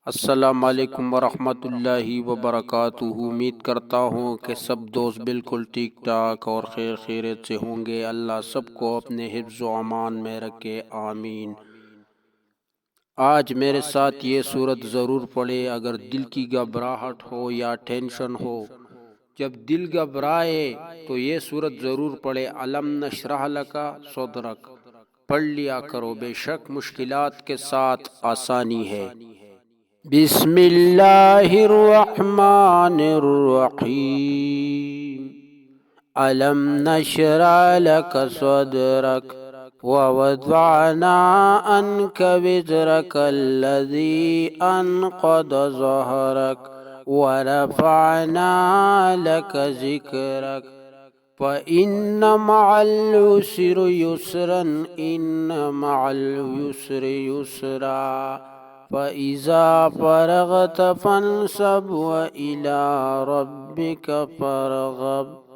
السلام علیکم ورحمۃ اللہ وبرکاتہ۔ امید کرتا ہوں کہ سب دوست بالکل ٹھیک ٹھاک اور خیر خیریت سے ہوں گے۔ اللہ سب کو اپنے حفظ و امان میں رکھے، آمین۔ آج میرے ساتھ یہ سورت ضرور پڑھے اگر دل کی گھبراہٹ ہو یا ٹینشن ہو۔ جب دل گھبرائے تو یہ سورت ضرور پڑھے، الم نشرح لک صدرک پڑھ لیا کرو، بے شک مشکلات کے ساتھ آسانی ہے۔ بسم اللہ الرحمن الرحیم۔ الم نشرح لک صدرک ووضعنا عنک وزرک الذی انقض ظہرک ورفعنا لک ذکرک فإن مع العسر یسرا ان مع العسر یسرا فإذا فرغت فانصب وإلى ربك فارغب۔